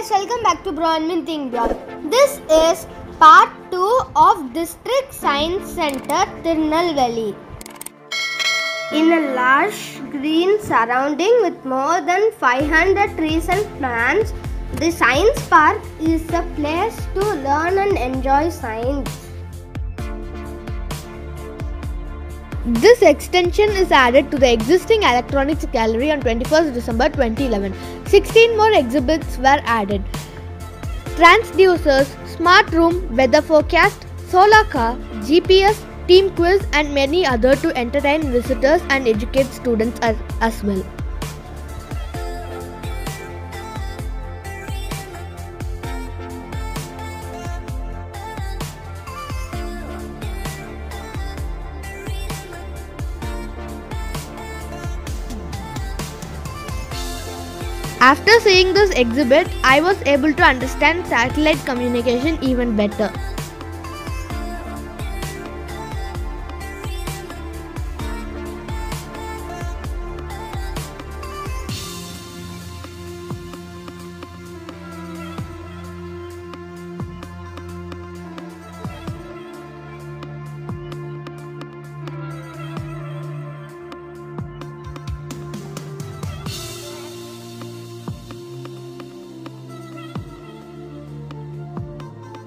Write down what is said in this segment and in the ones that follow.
guys, welcome back to Bronwyn Think Beyond. This is part 2 of District Science Center, Tirunelveli. In a lush green surrounding with more than 500 trees and plants, the Science Park is a place to learn and enjoy science. This extension is added to the existing electronics gallery on 21st December 2011. 16 more exhibits were added. Transducers, smart room, weather forecast, solar car, GPS, team quiz and many other to entertain visitors and educate students as well. After seeing this exhibit, I was able to understand satellite communication even better.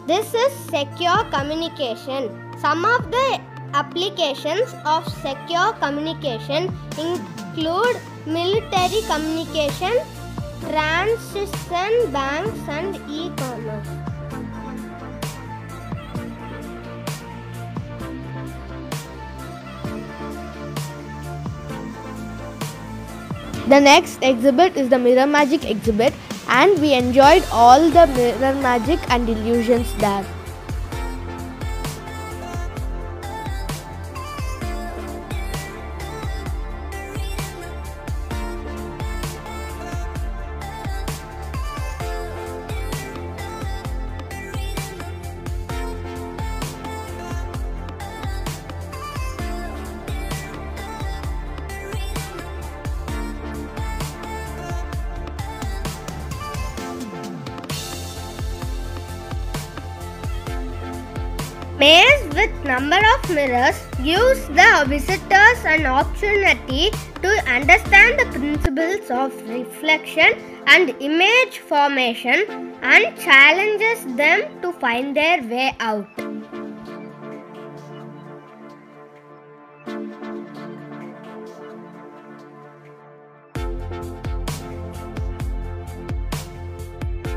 This is secure communication. Some of the applications of secure communication include military communication, transition banks and e-commerce. The next exhibit is the Mirror Magic exhibit, and we enjoyed all the mirror magic and illusions there. Maze with number of mirrors gives the visitors an opportunity to understand the principles of reflection and image formation and challenges them to find their way out.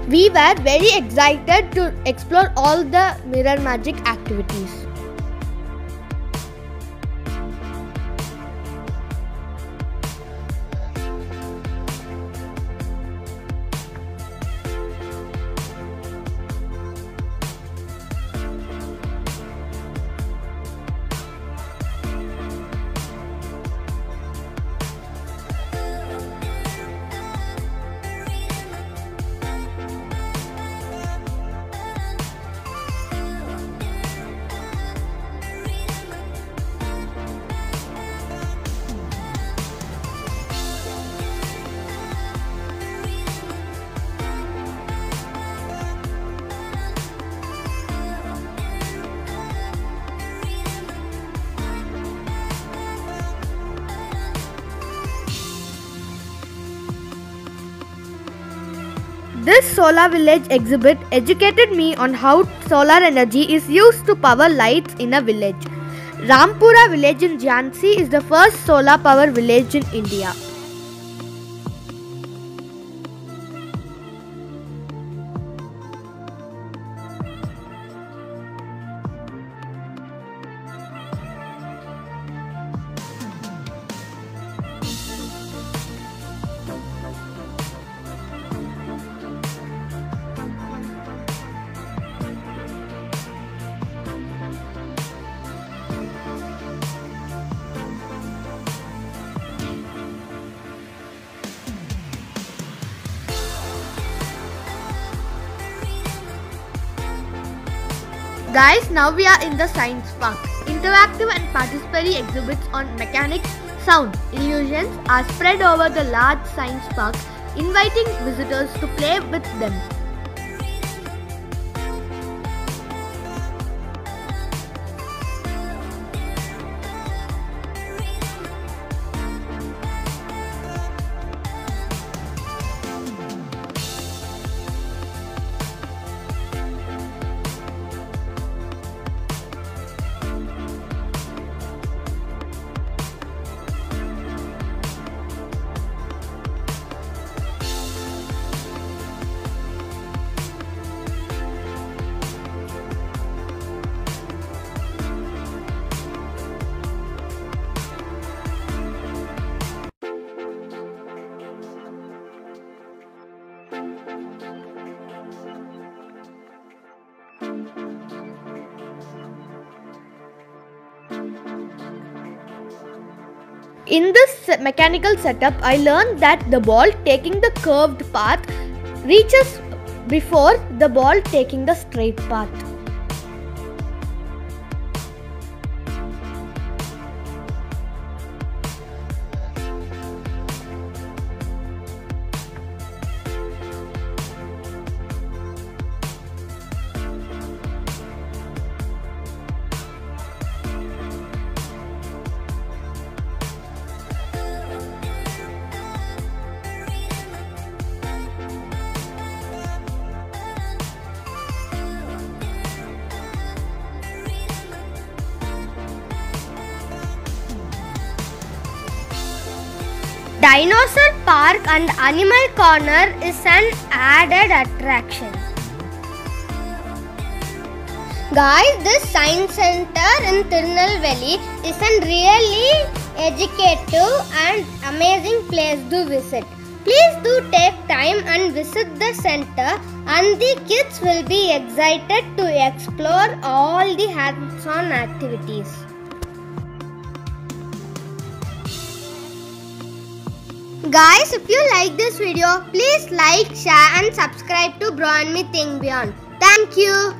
We were very excited to explore all the mirror magic activities. This solar village exhibit educated me on how solar energy is used to power lights in a village. Rampura village in Jhansi is the first solar power village in India. Guys, now we are in the Science Park. Interactive and participatory exhibits on mechanics, sound, illusions are spread over the large science park, inviting visitors to play with them. In this mechanical setup, I learned that the ball taking the curved path reaches before the ball taking the straight path. Dinosaur Park and Animal Corner is an added attraction. Guys, this science center in Tirunelveli is a really educative and amazing place to visit. Please do take time and visit the center, and the kids will be excited to explore all the hands-on activities. Guys, if you like this video, please like, share and subscribe to Bro and Me Think Beyond. Thank you.